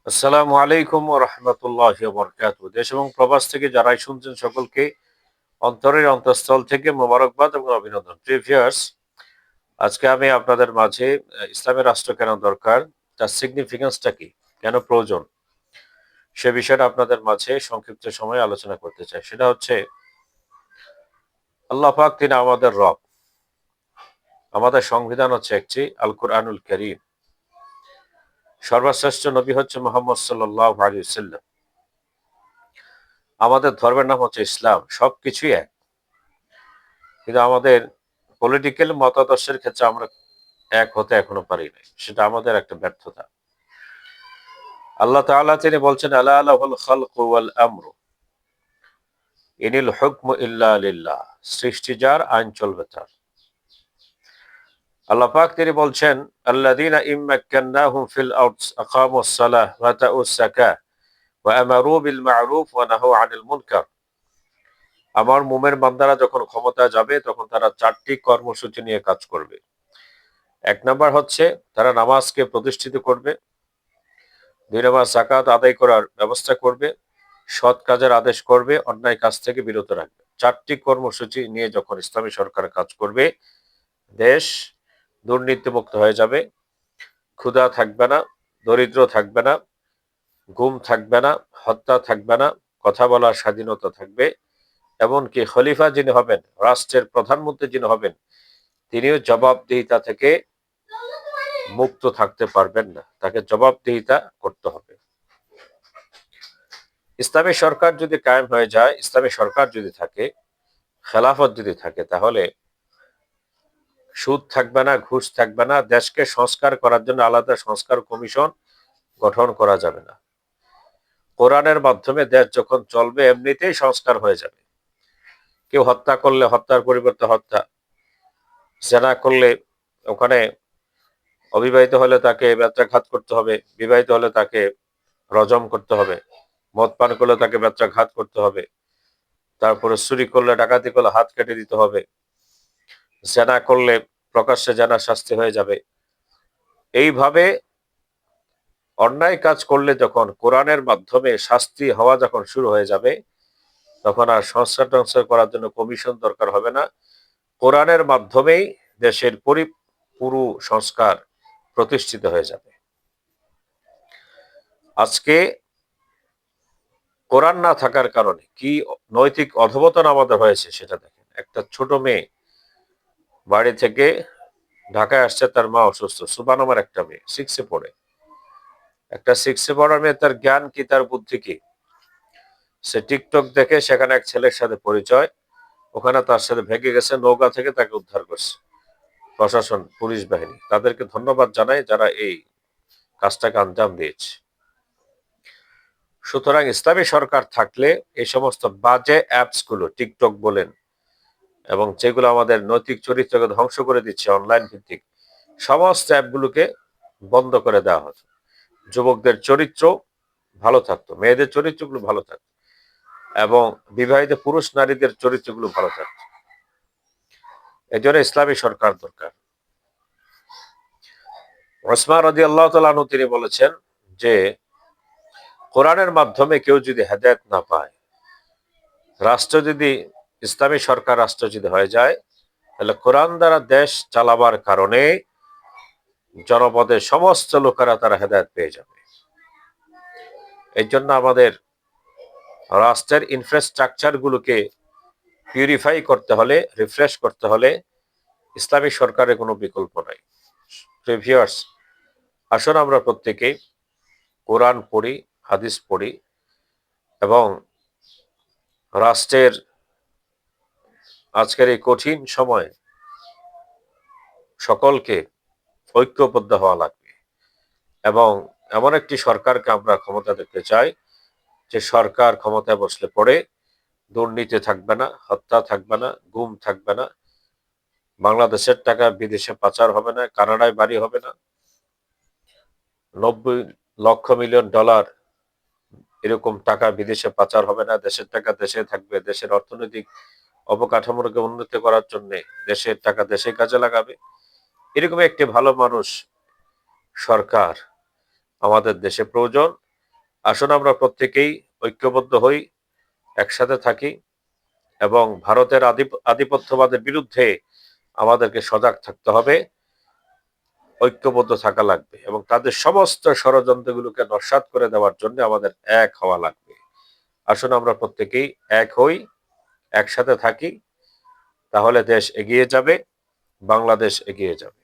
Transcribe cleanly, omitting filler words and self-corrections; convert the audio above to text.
আসসালামু আলাইকুম ওয়া রাহমাতুল্লাহি ওয়া বারাকাতুহু। দেশ এবং প্রবাস থেকে যারাই শুনছেন সকলকে অন্তরের অন্তঃস্থল থেকে মোবারকবাদ এবং অভিনন্দন। প্রিয় ভিউয়ার্স, আজকে আমি আপনাদের মাঝে ইসলামের রাষ্ট্র কেন দরকার, তার সিগনিফিকেন্সটা কি, কেন প্রয়োজন, সে বিষয়টা আপনাদের মাঝে সংক্ষিপ্ত সময়ে আলোচনা করতে চাই। সেটা হচ্ছে আল্লাহ পাক তিনি আমাদের রব। আমাদের সংবিধান হচ্ছে একটি আল কুরআনুল কারীম। সর্বশ্রেষ্ঠ নবী হচ্ছে মুহাম্মদ সাল্লাল্লাহু আলাইহি ওয়াসাল্লাম। আমাদের ধর্মের নাম হচ্ছে ইসলাম। সবকিছুই এক। কিন্তু আমাদের পলিটিক্যাল মতাদর্শের ক্ষেত্রে আমরা এক হতে এখনো পারি নাই। সেটা আমাদের একটা ব্যর্থতা। আল্লাহ তাআলা তিনি বলছেন, আলা লাহুল খালকু ওয়াল আমরু ইনিল হুকমু ইল্লা লিল্লাহ। সৃষ্টি যার, আইন চলবে তার। আল্লাহ পাক তিনি বলছেন, আল্লাযীনা ইম্মাক্কান্নাহুম ফিল আরদ আকামুস সালাহ ওয়া আতাউস যাকাহ ওয়া আমারু বিল মা'রুফ ওয়া নাহাউ আনিল মুনকার। আমার মুমিন বান্দারা যখন ক্ষমতায় যাবে তখন তারা চারটি কর্মসূচি নিয়ে কাজ করবে। এক নাম্বার হচ্ছে তারা নামাজকে প্রতিষ্ঠিত করবে। ২ নাম্বার যাকাত আদায় করার ব্যবস্থা করবে। সৎ কাজের আদেশ করবে, অন্যায় কাজ থেকে বিরত রাখবে। ৪টি কর্মসূচি নিয়ে যখন ইসলামী সরকার কাজ করবে, দেশ দুর্নীতিমুক্ত হয়ে যাবে, ক্ষুধা থাকবে না, দরিদ্র থাকবে না, গুম থাকবে না, হত্যা থাকবে না, কথা বলার স্বাধীনতা থাকবে। এমনকি খলিফা যিনি হবেন, রাষ্ট্রের প্রধানমন্ত্রী যিনি হবেন, তিনিও জবাবদিহিতা থেকে মুক্ত থাকতে পারবেন না। তাকে জবাবদিহিতা করতে হবে। ইসলামী সরকার যদি কায়েম হয়ে যায়, ইসলামী সরকার যদি থাকে, খেলাফত যদি থাকে, তাহলে সুদ থাকবে না, ঘুষ থাকবে না, দেশকে সংস্কার করার জন্য আলাদা সংস্কার কমিশন গঠন করা যাবে না। কোরআনের মাধ্যমে দেশ যখন চলবে, এমনিতেই সংস্কার হয়ে যাবে। কেউ হত্যা করলে হত্যার পরিবর্তে হত্যা, জেনা করলে ওখানে অবিবাহিত হলে তাকে বেত্রাঘাত করতে হবে, বিবাহিত হলে তাকে রজম করতে হবে, মদ পান করলে তাকে বেত্রাঘাত করতে হবে, তারপরে চুরি করলে ডাকাতি করলে হাত কেটে দিতে হবে, জেনা করলে প্রকাশ্যে জেনা শাস্তি হয়ে যাবে। এইভাবে অন্যায় কাজ করলে যখন কোরআনের মাধ্যমে শাস্তি হওয়া যখন শুরু হয়ে যাবে, তখন আর সংস্কার টংস্কার করার জন্য কমিশন দরকার হবে না। কোরআনের মাধ্যমেই দেশের পুরো সংস্কার প্রতিষ্ঠিত হয়ে যাবে। আজকে কোরআন না থাকার কারণে কি নৈতিক অধঃপতন আমাদের হয়েছে সেটা দেখেন। একটা ছোট মেয়ে বাড়ি থেকে ঢাকায় আসছে, তার মা অসুস্থ। সুবান আমার একটা মেয়ে 6 পড়ে। একটা 6 পড়ার মেয়ে, তার জ্ঞান কি, তার বুদ্ধি কি? সে টিকটক দেখে সেখানে এক ছেলের সাথে পরিচয়, ওখানে তার সাথে ভেগে গেছে, নৌকা থেকে তাকে উদ্ধার করছে প্রশাসন, পুলিশ বাহিনী। তাদেরকে ধন্যবাদ জানাই যারা এই কাজটাকে আঞ্জাম দিয়েছে। সুতরাং ইসলামী সরকার থাকলে এই সমস্ত বাজে অ্যাপস গুলো, টিকটক বলেন, এবং যেগুলো আমাদের নৈতিক চরিত্রকে ধ্বংস করে দিচ্ছে অনলাইন ভিত্তিক, সমস্ত অ্যাপগুলোকে বন্ধ করে দেওয়া হতো। যুবকদের চরিত্র ভালো থাকতো, মেয়েদের চরিত্রগুলো ভালো থাকতো, এবং বিবাহিত পুরুষ নারীদের চরিত্রগুলো ভালো থাকতো। এই জন্য ইসলামী সরকার দরকার। ওসমান রাদিয়াল্লাহু তাআলা আনহু তিনি বলেছেন যে, কোরআনের মাধ্যমে কেউ যদি হেদায়েত না পায়, রাষ্ট্র যদি ইসলামী সরকার রাষ্ট্র যদি হয়ে যায়, তাহলে কোরআন দ্বারা দেশ চালাবার কারণে জনপদের সমস্ত লোকেরা তারা হেদায়েত পেয়ে যাবে। এই জন্য আমাদের রাষ্ট্রের ইনফ্রাস্ট্রাকচার গুলোকে পিউরিফাই করতে হলে, রিফ্রেশ করতে হলে ইসলামী সরকারের কোনো বিকল্প নাই। ভিউয়ার্স, আসুন আমরা প্রত্যেকেই কোরআন পড়ি, হাদিস পড়ি, এবং রাষ্ট্রের আজকের এই কঠিন সময়ে সকলকে ঐক্যবদ্ধ হওয়া লাগবে। এবং এমন একটি সরকারকে আমরা ক্ষমতা দেখতে চাই, যে সরকার ক্ষমতায় বসলে পরে দুর্নীতি থাকবে না, হত্যা থাকবে না, গুম থাকবে না, বাংলাদেশের টাকা বিদেশে পাচার হবে না, কানাডায় বাড়ি হবে না, 90 লক্ষ মিলিয়ন ডলার এরকম টাকা বিদেশে পাচার হবে না, দেশের টাকা দেশে থাকবে, দেশের অর্থনৈতিক অবকাঠামোকে উন্নতি করার জন্য দেশের টাকা দেশে কাজে লাগাবে। এরকম একটি ভালো মানুষ সরকার আমাদের দেশে প্রয়োজন। আসুন আমরা প্রত্যেকেই ঐক্যবদ্ধ হই, একসাথে থাকি এবং ভারতের আধিপত্যবাদের বিরুদ্ধে আমাদেরকে সজাগ থাকতে হবে, ঐক্যবদ্ধ থাকা লাগবে এবং তাদের সমস্ত ষড়যন্ত্রগুলোকে নস্যাৎ করে দেওয়ার জন্য আমাদের এক হওয়া লাগবে। আসুন আমরা প্রত্যেকেই এক হই, একসাথে থাকি, তাহলে দেশ এগিয়ে যাবে, বাংলাদেশ এগিয়ে যাবে।